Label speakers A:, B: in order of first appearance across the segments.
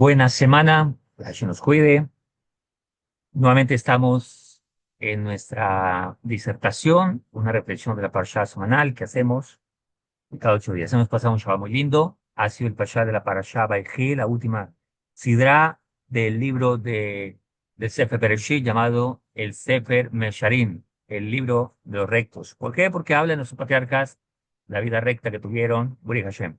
A: Buena semana, que Hashem nos cuide. Nuevamente estamos en nuestra disertación, una reflexión de la parashá semanal que hacemos cada 8 días. Hemos pasado un Shabbat muy lindo. Ha sido el parashá de la parashá Vayikra, la última sidra del libro del Sefer Bereshit llamado el Sefer Mesharim, el libro de los rectos. ¿Por qué? Porque habla de nuestros patriarcas, la vida recta que tuvieron, Buri Hashem.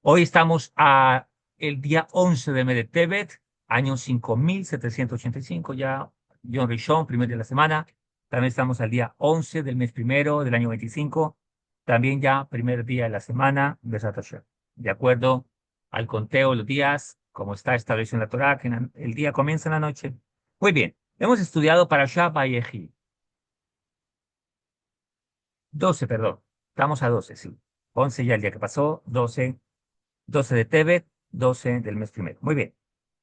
A: Hoy estamos a el día 11 de mes de Tevet, año 5785, ya Yom Rishon, primer día de la semana. También estamos al día 11 del mes primero del año 25, también ya primer día de la semana, Besat Hashem. De acuerdo al conteo de los días, como está establecido en la Torá, que el día comienza en la noche. Muy bien, hemos estudiado Parashá Vayehi. 12, perdón. Estamos a 12, sí. 11 ya el día que pasó, 12 de Tevet, 12 del mes primero. Muy bien,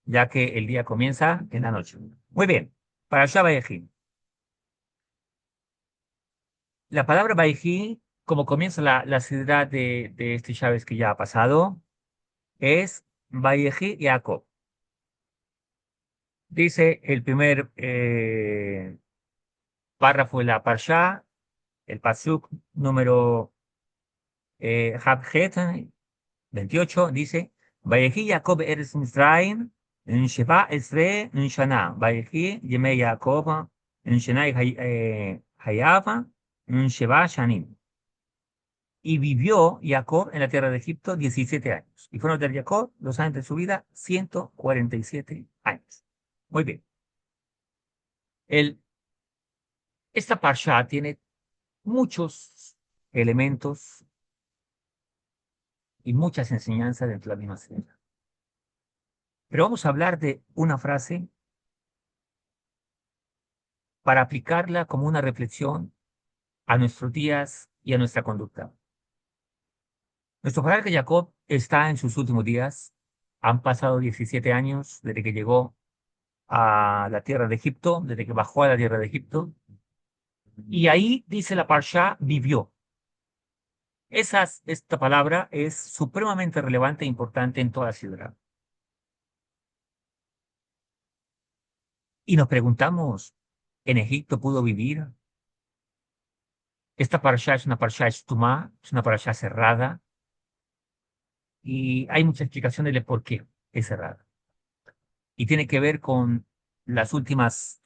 A: ya que el día comienza en la noche. Muy bien, para Shabbat. La palabra Baiji, como comienza la sidra de este Shabbat que ya ha pasado, es Baiji Jacob. Dice el primer párrafo de la Parsha, el pasuk número Habjet 28, dice, Vayehi Jacob eres Misraim, en Sheba Esre, en Shana, Vayehi Yemei Jacob, en Shana Hayava, en Sheba Shanim. Y vivió Jacob en la tierra de Egipto 17 años. Y fueron de Jacob los años de su vida 147 años. Muy bien. El, esta parsha tiene muchos elementos y muchas enseñanzas dentro de la misma serie. Pero vamos a hablar de una frase para aplicarla como una reflexión a nuestros días y a nuestra conducta. Nuestro padre Jacob está en sus últimos días. Han pasado 17 años desde que llegó a la tierra de Egipto, desde que bajó a la tierra de Egipto. Y ahí, dice la Parsha, vivió. Esta palabra es supremamente relevante e importante en toda la ciudad. Y nos preguntamos, ¿en Egipto pudo vivir? Esta Parsha es una Parsha estumá, es una Parsha cerrada. Y hay muchas explicaciones de por qué es cerrada. Y tiene que ver con las últimas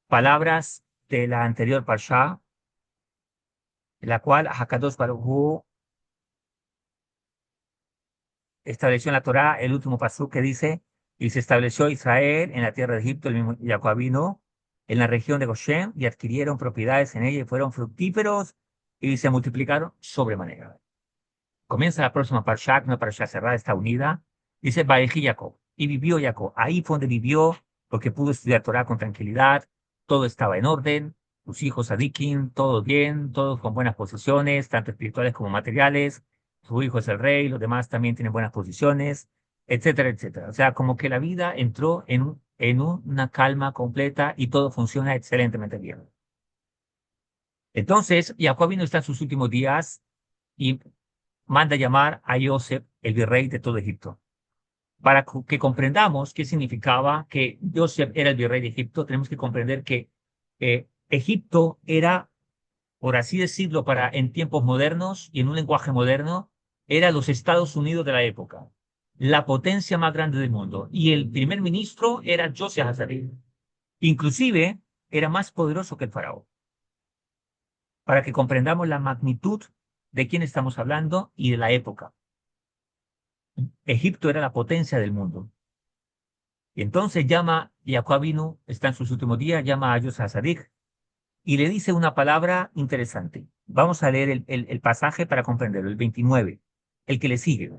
A: palabras de la anterior Parsha, en la cual Hakadosh Baruj Hu estableció en la Torá el último pasú que dice, y se estableció Israel en la tierra de Egipto, el mismo Jacobino, en la región de Goshen, y adquirieron propiedades en ella y fueron fructíferos y se multiplicaron sobremanera. Comienza la próxima Parsha, una Parsha cerrada, está unida, dice Baeji Jacob, y vivió Jacob. Ahí fue donde vivió, porque pudo estudiar Torá con tranquilidad, todo estaba en orden, sus hijos Adikim, todo bien, todos con buenas posiciones, tanto espirituales como materiales, su hijo es el rey, los demás también tienen buenas posiciones, etcétera, etcétera. O sea, como que la vida entró una calma completa y todo funciona excelentemente bien. Entonces, Jacob vino está en sus últimos días y manda llamar a Joseph, el virrey de todo Egipto. Para que comprendamos qué significaba que Joseph era el virrey de Egipto, tenemos que comprender que Egipto era, por así decirlo, en tiempos modernos y en un lenguaje moderno, era los Estados Unidos de la época, la potencia más grande del mundo. Y el primer ministro era Joseph Hazarí. Inclusive era más poderoso que el faraón. Para que comprendamos la magnitud de quién estamos hablando y de la época. Egipto era la potencia del mundo. Y entonces Jacob vino, está en sus últimos días, llama a Joseph Hazadik y le dice una palabra interesante. Vamos a leer el pasaje para comprenderlo, el 29, el que le sigue.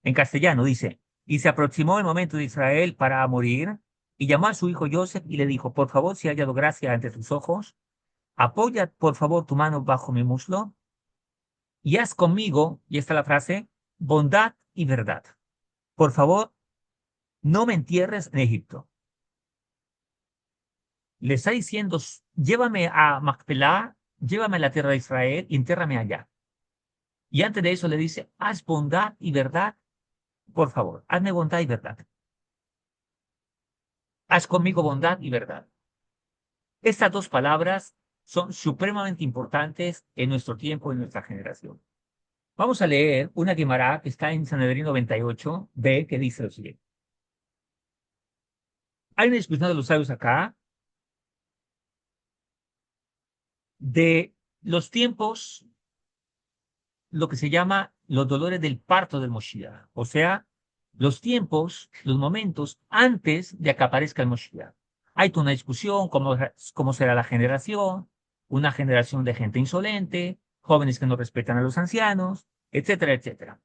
A: En castellano dice, y se aproximó el momento de Israel para morir, y llamó a su hijo Joseph y le dijo, por favor, si he hallado gracia ante tus ojos, apoya por favor tu mano bajo mi muslo y haz conmigo, y esta es la frase, bondad y verdad. Por favor, no me entierres en Egipto. Le está diciendo, llévame a Macpelá, llévame a la tierra de Israel y entiérrame allá. Y antes de eso le dice, haz bondad y verdad, por favor, hazme bondad y verdad. Haz conmigo bondad y verdad. Estas dos palabras son supremamente importantes en nuestro tiempo, en nuestra generación. Vamos a leer una Guemará que está en Sanedrín 98b, que dice lo siguiente. Hay una discusión de los sabios acá de los tiempos, lo que se llama los dolores del parto del Moshiach, o sea, los tiempos, los momentos antes de que aparezca el Moshiach. Hay toda una discusión, cómo será la generación, una generación de gente insolente, jóvenes que no respetan a los ancianos, etcétera, etcétera.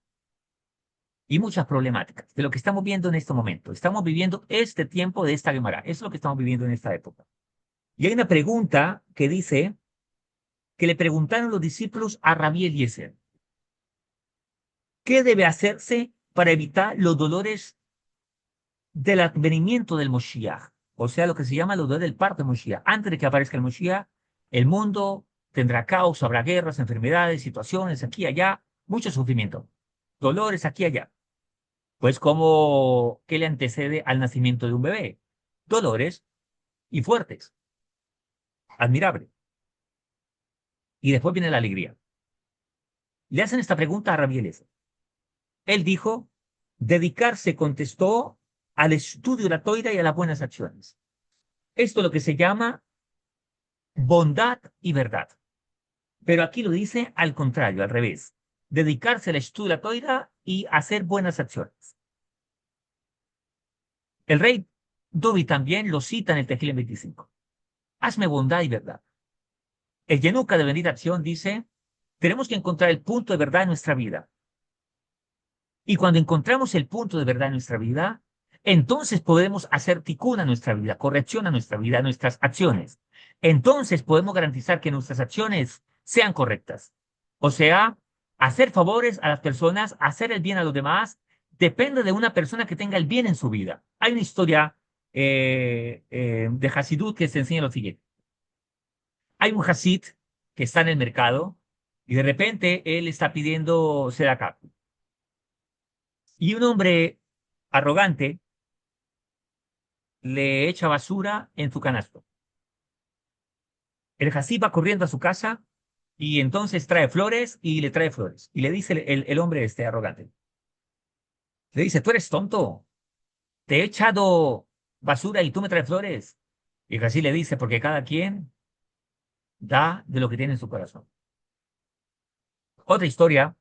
A: Y muchas problemáticas de lo que estamos viendo en este momento. Estamos viviendo este tiempo de esta Gemara. Eso es lo que estamos viviendo en esta época. Y hay una pregunta que dice que le preguntaron los discípulos a Rabí Eliezer. ¿Qué debe hacerse para evitar los dolores del advenimiento del Moshiach? O sea, lo que se llama los dolores del parto del Moshiach. Antes de que aparezca el Moshiach, el mundo tendrá caos, habrá guerras, enfermedades, situaciones aquí y allá, mucho sufrimiento, dolores aquí y allá. Pues como ¿qué le antecede al nacimiento de un bebé? Dolores y fuertes, admirable. Y después viene la alegría. Le hacen esta pregunta a Rabí Eliezer. Él dijo, dedicarse, contestó, al estudio de la toira y a las buenas acciones. Esto es lo que se llama bondad y verdad. Pero aquí lo dice al contrario, al revés. Dedicarse al estudio de la toira y hacer buenas acciones. El rey David también lo cita en el Tehilim 25. Hazme bondad y verdad. El Yenuca de bendita acción dice, tenemos que encontrar el punto de verdad en nuestra vida. Y cuando encontramos el punto de verdad en nuestra vida, entonces podemos hacer tikkun a nuestra vida, corrección a nuestra vida, a nuestras acciones. Entonces podemos garantizar que nuestras acciones sean correctas. O sea, hacer favores a las personas, hacer el bien a los demás, depende de una persona que tenga el bien en su vida. Hay una historia de Hasidut que se enseña lo siguiente. Hay un Hasid que está en el mercado y de repente él está pidiendo tzedakah. Y un hombre arrogante le echa basura en su canasto. El Hasid va corriendo a su casa y entonces trae flores y le trae flores. Y le dice el hombre este arrogante, le dice, tú eres tonto, te he echado basura y tú me traes flores. Y el Hasid le dice, porque cada quien da de lo que tiene en su corazón. Otra historia,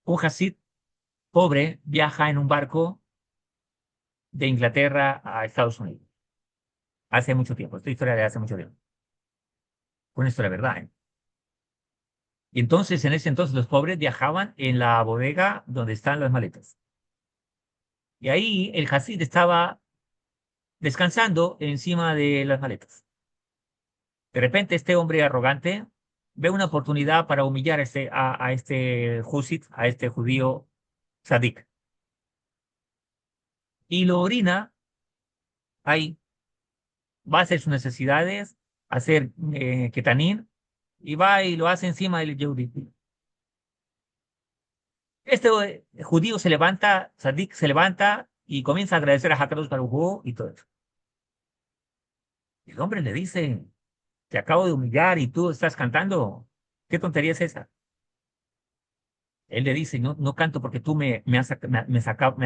A: un Hasid pobre viaja en un barco de Inglaterra a Estados Unidos. Hace mucho tiempo, esta historia de hace mucho tiempo. Una historia de verdad, ¿eh? Y entonces, en ese entonces, los pobres viajaban en la bodega donde están las maletas. Y ahí el Hasid estaba descansando encima de las maletas. De repente, este hombre arrogante ve una oportunidad para humillar a este Husid, a este judío sadik. Y lo orina ahí. Va a hacer sus necesidades, hacer ketanín, y va y lo hace encima del Yehudi. Este judío se levanta, sadik se levanta y comienza a agradecer a Hakadosh Baruj Hu y todo eso. El hombre le dice, te acabo de humillar y tú estás cantando. ¿Qué tontería es esa? Él le dice, no, no canto porque tú me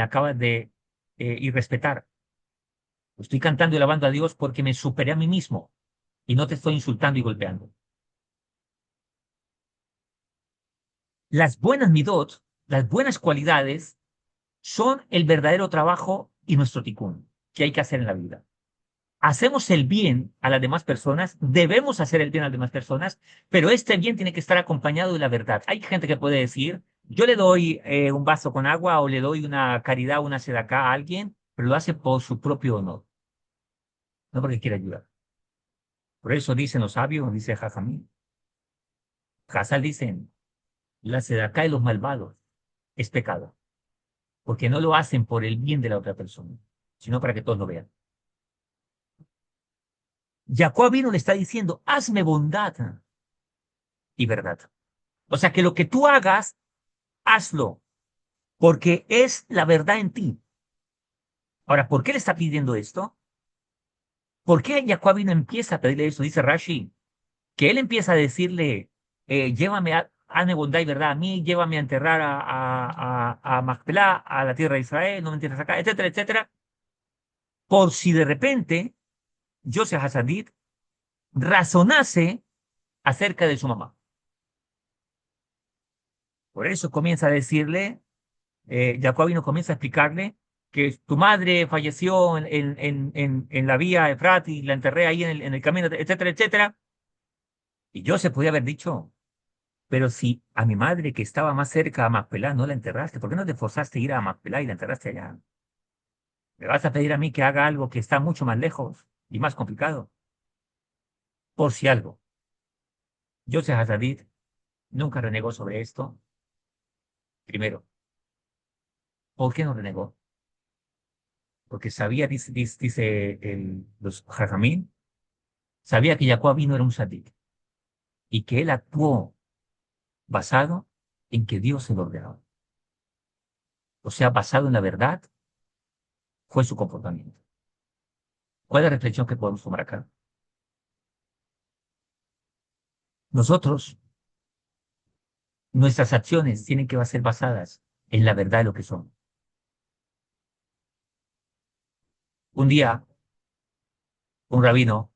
A: acabas de irrespetar. Estoy cantando y alabando a Dios porque me superé a mí mismo y no te estoy insultando y golpeando. Las buenas midot, las buenas cualidades, son el verdadero trabajo y nuestro tikkun que hay que hacer en la vida. Hacemos el bien a las demás personas, debemos hacer el bien a las demás personas, pero este bien tiene que estar acompañado de la verdad. Hay gente que puede decir, yo le doy un vaso con agua o le doy una caridad, una sedacá a alguien, pero lo hace por su propio honor, no porque quiere ayudar. Por eso dicen los sabios, dice Jajamín. Hazal dicen, la sedacá de los malvados es pecado, porque no lo hacen por el bien de la otra persona, sino para que todos lo vean. Jacob vino le está diciendo, hazme bondad y verdad. O sea, que lo que tú hagas, hazlo, porque es la verdad en ti. Ahora, ¿por qué le está pidiendo esto? ¿Por qué Jacob no empieza a pedirle eso? Dice Rashi, que él empieza a decirle, llévame, hazme bondad y verdad a mí, llévame a enterrar a Macpelá, a la tierra de Israel, no me entierres acá, etcétera, etcétera, por si de repente Joseph Hasadit razonase acerca de su mamá. Por eso comienza a decirle, Jacobino comienza a explicarle que tu madre falleció en la vía Efrati, la enterré ahí en el camino, etcétera, etcétera. Y yo se podía haber dicho, pero si a mi madre que estaba más cerca a Macpelá no la enterraste, ¿por qué no te forzaste a ir a Macpelá y la enterraste allá? ¿Me vas a pedir a mí que haga algo que está mucho más lejos y más complicado? Por si algo. Joseph Hasadit nunca renegó sobre esto. Primero, ¿por qué no renegó? Porque sabía, dice los Jajamín, sabía que Jacob vino era un sadik y que él actuó basado en que Dios se lo ordenó. O sea, basado en la verdad, fue su comportamiento. ¿Cuál es la reflexión que podemos tomar acá? Nosotros, nuestras acciones tienen que ser basadas en la verdad de lo que son. Un día, un rabino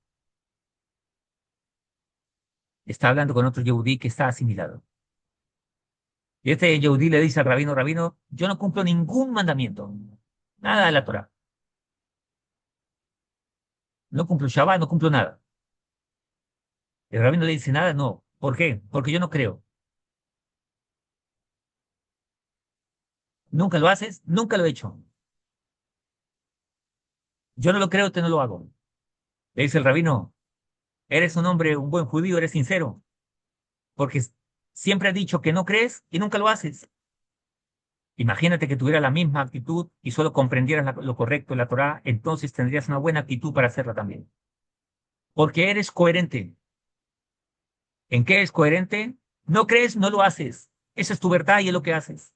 A: está hablando con otro yehudí que está asimilado. Y este yehudí le dice al rabino, rabino, yo no cumplo ningún mandamiento, nada de la Torah. No cumplo Shabbat, no cumplo nada. El rabino le dice nada, no. ¿Por qué? Porque yo no creo. ¿Nunca lo haces? Nunca lo he hecho. Yo no lo creo, te no lo hago. Le dice el rabino, eres un hombre, un buen judío, eres sincero, porque siempre has dicho que no crees y nunca lo haces. Imagínate que tuviera la misma actitud y solo comprendieras lo correcto de la Torá, entonces tendrías una buena actitud para hacerla también. Porque eres coherente. ¿En qué es coherente? No crees, no lo haces. Esa es tu verdad y es lo que haces.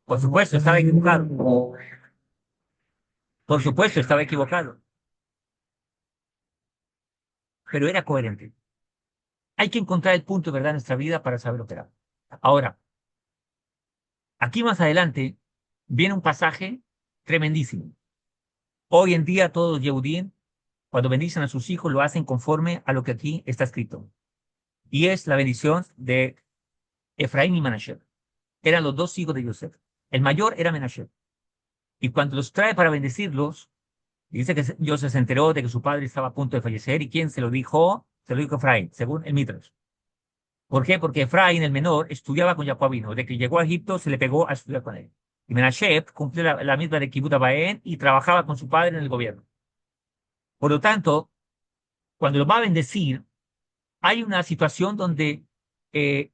A: Por supuesto, estaba equivocado. Por supuesto, estaba equivocado, pero era coherente. Hay que encontrar el punto de verdad en nuestra vida para saber operar. Ahora, aquí más adelante viene un pasaje tremendísimo. Hoy en día todos los Yehudim, cuando bendicen a sus hijos, lo hacen conforme a lo que aquí está escrito. Y es la bendición de Efraín y Menashe. Eran los dos hijos de Yosef. El mayor era Menashe. Y cuando los trae para bendecirlos, dice que Yosef se enteró de que su padre estaba a punto de fallecer. ¿Y quién se lo dijo? Se lo dijo Efraín, según el Midrash. ¿Por qué? Porque Efraín, el menor, estudiaba con Jacobino. De que llegó a Egipto, se le pegó a estudiar con él. Y Menashe cumplió la misma de Kibbutz Abaen y trabajaba con su padre en el gobierno. Por lo tanto, cuando lo va a bendecir, hay una situación donde eh,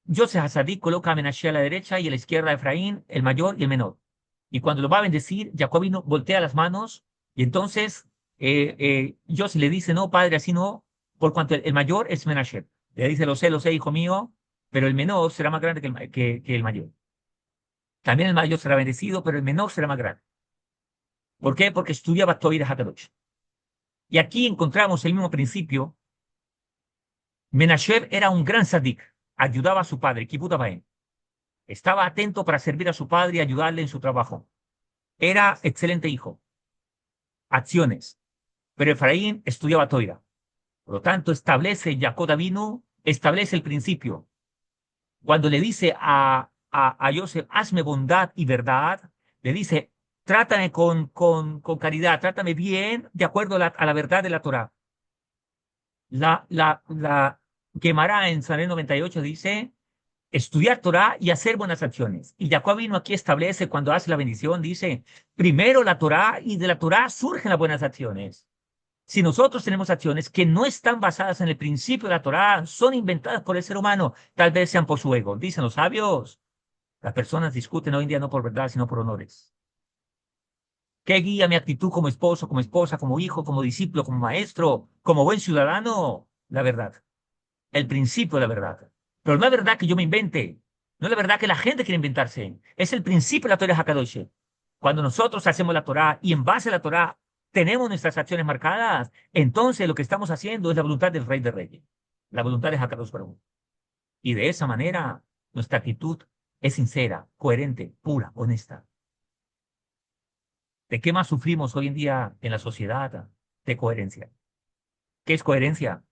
A: Joseph Hasadik coloca a Menashe a la derecha y a la izquierda a Efraín, el mayor y el menor. Y cuando lo va a bendecir, Jacobino voltea las manos y entonces Joseph le dice, no, padre, así no, por cuanto el mayor es Menashe. Le dice, lo sé, hijo mío, pero el menor será más grande que el mayor. También el mayor será bendecido, pero el menor será más grande. ¿Por qué? Porque estudiaba Torah Hakadosh. Y aquí encontramos el mismo principio. Menashe era un gran sadik, ayudaba a su padre, Kibbutz Abaim. Estaba atento para servir a su padre y ayudarle en su trabajo. Era excelente hijo. Acciones. Pero Efraín estudiaba Torah. Por lo tanto, establece Jacob Avinu, establece el principio. Cuando le dice a Joseph, hazme bondad y verdad, le dice, trátame con caridad, trátame bien de acuerdo a la verdad de la Torah. La Gemara en Sanedrín 98 dice, estudiar Torah y hacer buenas acciones. Y Jacob vino aquí establece cuando hace la bendición, dice, primero la Torah y de la Torah surgen las buenas acciones. Si nosotros tenemos acciones que no están basadas en el principio de la Torah, son inventadas por el ser humano, tal vez sean por su ego. Dicen los sabios, las personas discuten hoy en día no por verdad, sino por honores. ¿Qué guía mi actitud como esposo, como esposa, como hijo, como discípulo, como maestro, como buen ciudadano? La verdad, el principio de la verdad. Pero no es verdad que yo me invente, no es la verdad que la gente quiere inventarse. Es el principio de la Torah Hakadosh. Cuando nosotros hacemos la Torá y en base a la Torá tenemos nuestras acciones marcadas, entonces lo que estamos haciendo es la voluntad del Rey de Reyes, la voluntad de Hakadosh Baruj Hu. Y de esa manera nuestra actitud es sincera, coherente, pura, honesta. ¿De qué más sufrimos hoy en día en la sociedad? De coherencia. ¿Qué es coherencia?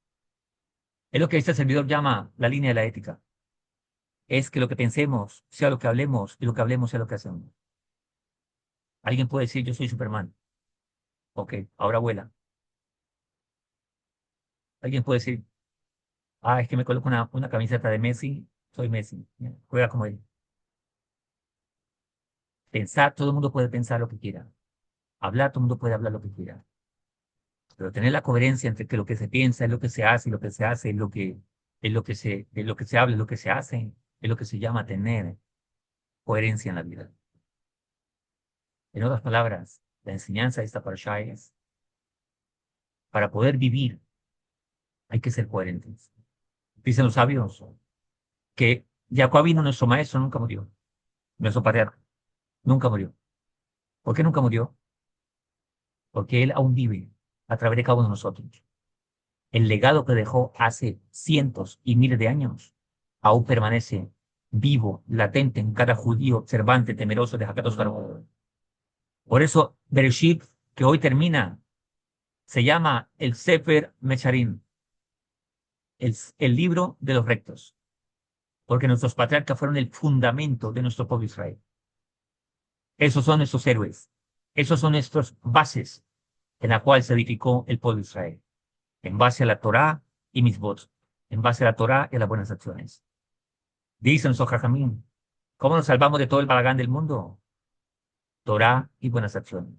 A: Es lo que este servidor llama la línea de la ética. Es que lo que pensemos sea lo que hablemos y lo que hablemos sea lo que hacemos. Alguien puede decir, yo soy Superman. Ok, ahora vuela. Alguien puede decir, es que me coloco una camiseta de Messi, soy Messi. Juega como él. Pensar, todo el mundo puede pensar lo que quiera. Hablar, todo el mundo puede hablar lo que quiera. Pero tener la coherencia entre que lo que se piensa es lo que se hace y lo que se hace es lo que se habla, es lo que se hace, es lo que se llama tener coherencia en la vida. En otras palabras, la enseñanza de esta parashá es, para poder vivir, hay que ser coherentes. Dicen los sabios que Jacob vino, nuestro maestro, nunca murió. Nuestro patriarca, nunca murió. ¿Por qué nunca murió? Porque él aún vive a través de cada uno de nosotros. El legado que dejó hace cientos y miles de años aún permanece vivo, latente en cada judío observante, temeroso de Hakadosh Baruj Hu. Por eso, Bereshit, que hoy termina, se llama el Sefer Mecharim, el libro de los rectos, porque nuestros patriarcas fueron el fundamento de nuestro pueblo Israel. Esos son nuestros héroes, esos son nuestras bases en la cual se edificó el pueblo Israel, en base a la Torá y Mitzvot, en base a la Torá y a las buenas acciones. Dicen nuestros jajamín, ¿cómo nos salvamos de todo el balagán del mundo? Torá y buenas acciones.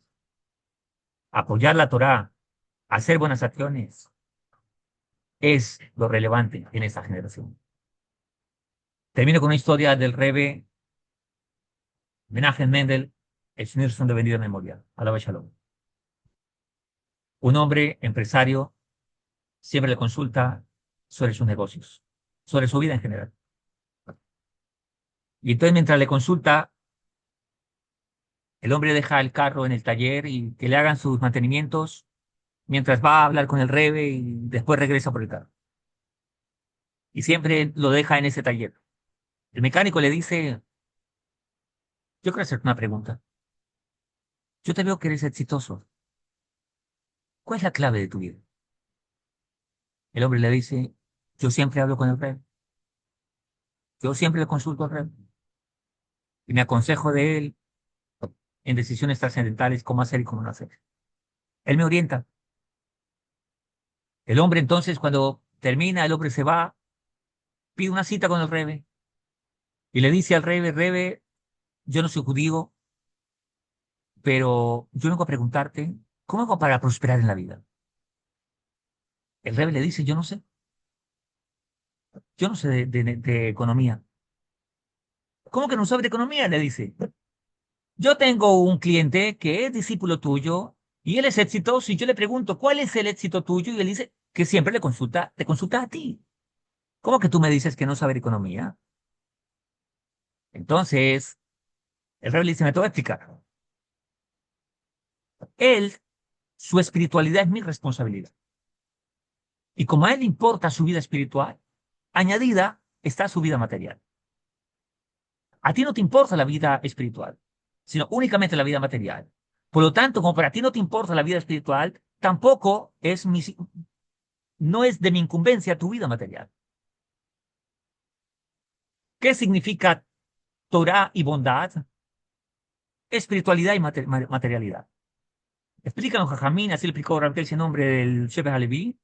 A: Apoyar la Torá, hacer buenas acciones, es lo relevante en esta generación. Termino con una historia del Rebbe Menachem Mendel, el señor son de bendita memoria. Alaba Shalom. Un hombre empresario siempre le consulta sobre sus negocios, sobre su vida en general. Y entonces mientras le consulta, el hombre deja el carro en el taller y que le hagan sus mantenimientos mientras va a hablar con el Rebbe y después regresa por el carro. Y siempre lo deja en ese taller. El mecánico le dice, yo quiero hacerte una pregunta. Yo te veo que eres exitoso. ¿Cuál es la clave de tu vida? El hombre le dice, yo siempre hablo con el Rebbe. Yo siempre le consulto al Rebbe. Y me aconsejo de él en decisiones trascendentales, cómo hacer y cómo no hacer. Él me orienta. El hombre entonces, cuando termina, el hombre se va, pide una cita con el Rebbe y le dice al Rebbe, Rebbe, yo no soy judío, pero yo vengo a preguntarte, ¿cómo hago para prosperar en la vida? El Rebbe le dice, yo no sé de economía. ¿Cómo que no sabe de economía? Le dice, yo tengo un cliente que es discípulo tuyo y él es exitoso y yo le pregunto, ¿cuál es el éxito tuyo? Y él dice que siempre te consulta a ti. ¿Cómo que tú me dices que no sabe de economía? Entonces, el Rebbe le dice, me te voy a explicar. Él, su espiritualidad es mi responsabilidad. Y como a él le importa su vida espiritual, añadida está su vida material. A ti no te importa la vida espiritual, sino únicamente la vida material. Por lo tanto, como para ti no te importa la vida espiritual, tampoco no es de mi incumbencia tu vida material. ¿Qué significa Torah y bondad? Espiritualidad y materialidad. Explícanos, Jajamín, así le explicó Rabbi ese nombre del Shefer Halevi,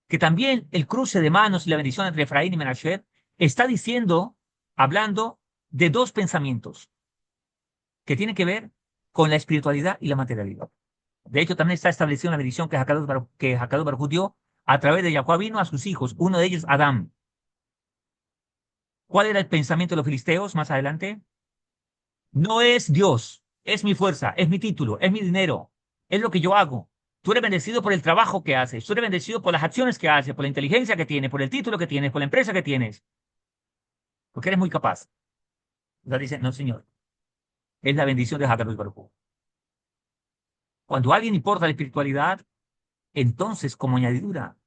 A: que también el cruce de manos y la bendición entre Efraín y Menashe está diciendo, hablando de dos pensamientos que tienen que ver con la espiritualidad y la materialidad. De hecho, también está establecida una bendición que Hakadosh Baruj Hu dio a través de Jacob vino a sus hijos, uno de ellos Adán. ¿Cuál era el pensamiento de los filisteos más adelante? No es Dios, es mi fuerza, es mi título, es mi dinero, es lo que yo hago. Tú eres bendecido por el trabajo que haces, tú eres bendecido por las acciones que haces, por la inteligencia que tienes, por el título que tienes, por la empresa que tienes, porque eres muy capaz. O sea, dice, no, señor, es la bendición de Hakadosh Baruj Hu. Cuando alguien importa la espiritualidad, entonces, como añadidura,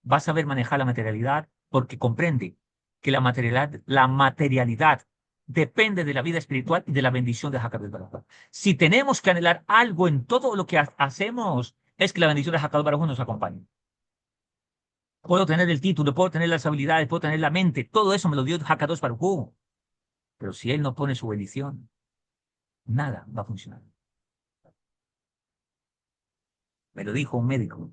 A: va a saber manejar la materialidad porque comprende que la materialidad depende de la vida espiritual y de la bendición de Hakadosh Baruj Hu. Si tenemos que anhelar algo en todo lo que hacemos, es que la bendición de Hakadosh Baruj Hu nos acompañe. Puedo tener el título, puedo tener las habilidades, puedo tener la mente, todo eso me lo dio Hakadosh Baruj Hu. Pero si él no pone su bendición, nada va a funcionar. Me lo dijo un médico.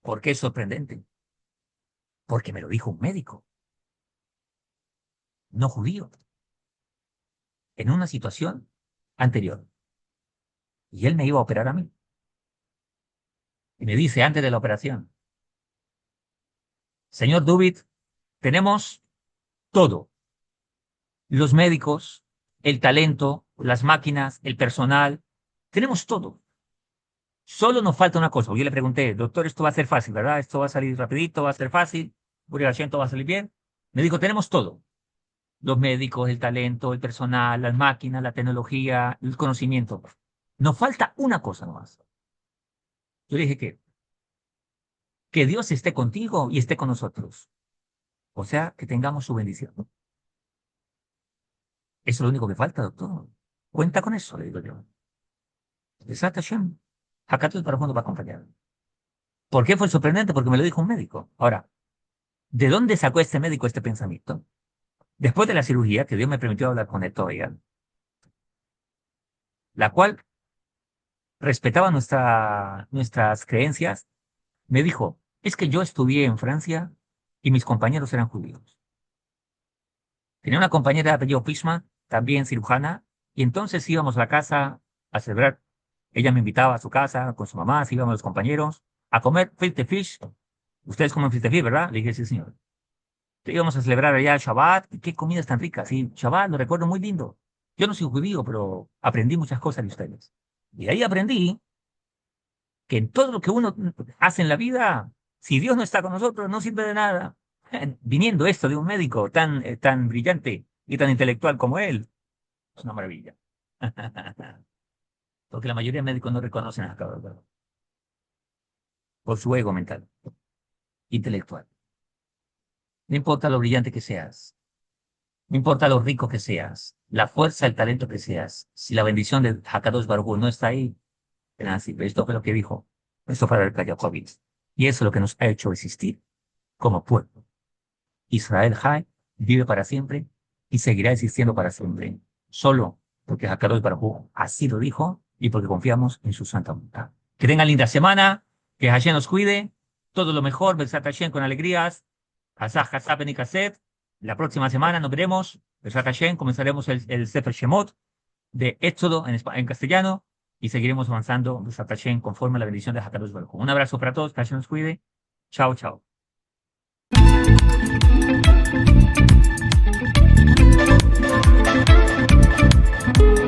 A: ¿Por qué es sorprendente? Porque me lo dijo un médico, no judío, en una situación anterior. Y él me iba a operar a mí. Y me dice antes de la operación, señor Dubit, tenemos todo. Los médicos, el talento, las máquinas, el personal, tenemos todo. Solo nos falta una cosa. Yo le pregunté, doctor, esto va a ser fácil, ¿verdad? Esto va a salir rapidito, va a ser fácil, todo va a salir bien. Me dijo, tenemos todo. Los médicos, el talento, el personal, las máquinas, la tecnología, el conocimiento. Nos falta una cosa nomás. Yo le dije que Dios esté contigo y esté con nosotros. O sea, que tengamos su bendición. Eso es lo único que falta, doctor. Cuenta con eso, le digo yo. Besat Hashem. Hakadosh Baruj Hu nos va a acompañar. ¿Por qué fue sorprendente? Porque me lo dijo un médico. Ahora, ¿de dónde sacó este médico este pensamiento? Después de la cirugía, que Dios me permitió hablar con él todavía, la cual respetaba nuestras creencias, me dijo, es que yo estudié en Francia y mis compañeros eran judíos. Tenía una compañera de apellido Fishman, también cirujana, y entonces íbamos a la casa a celebrar. Ella me invitaba a su casa con su mamá, íbamos los compañeros a comer filete fish. Ustedes comen filete fish, ¿verdad? Le dije, sí, señor. Íbamos a celebrar allá el Shabbat. Qué comidas tan ricas. Sí, Shabbat, lo recuerdo muy lindo. Yo no soy judío, pero aprendí muchas cosas de ustedes. Y ahí aprendí que en todo lo que uno hace en la vida, si Dios no está con nosotros, no sirve de nada. Viniendo esto de un médico tan brillante y tan intelectual como él, es una maravilla. Porque la mayoría de médicos no reconocen a Hakadosh Baruj Hu por su ego mental, intelectual. No importa lo brillante que seas, no importa lo rico que seas, la fuerza, el talento que seas, si la bendición de Hakadosh Baruj Hu no está ahí, así, esto fue lo que dijo, esto fue el Jacobit. Y eso es lo que nos ha hecho existir como pueblo. Israel Jai vive para siempre y seguirá existiendo para siempre, solo porque Hakadosh Baruj Hu así lo dijo y porque confiamos en su santa voluntad. Que tengan linda semana, que Hashem nos cuide, todo lo mejor, Besat Hashem con alegrías, Hazaj Hazaben y Kaset. La próxima semana nos veremos, Besat Hashem, comenzaremos el Sefer Shemot de Éxodo en castellano y seguiremos avanzando, Besat Hashem, conforme a la bendición de Hakadosh Baruj Hu. Un abrazo para todos, que Hashem nos cuide. Chao, chao. Thank you.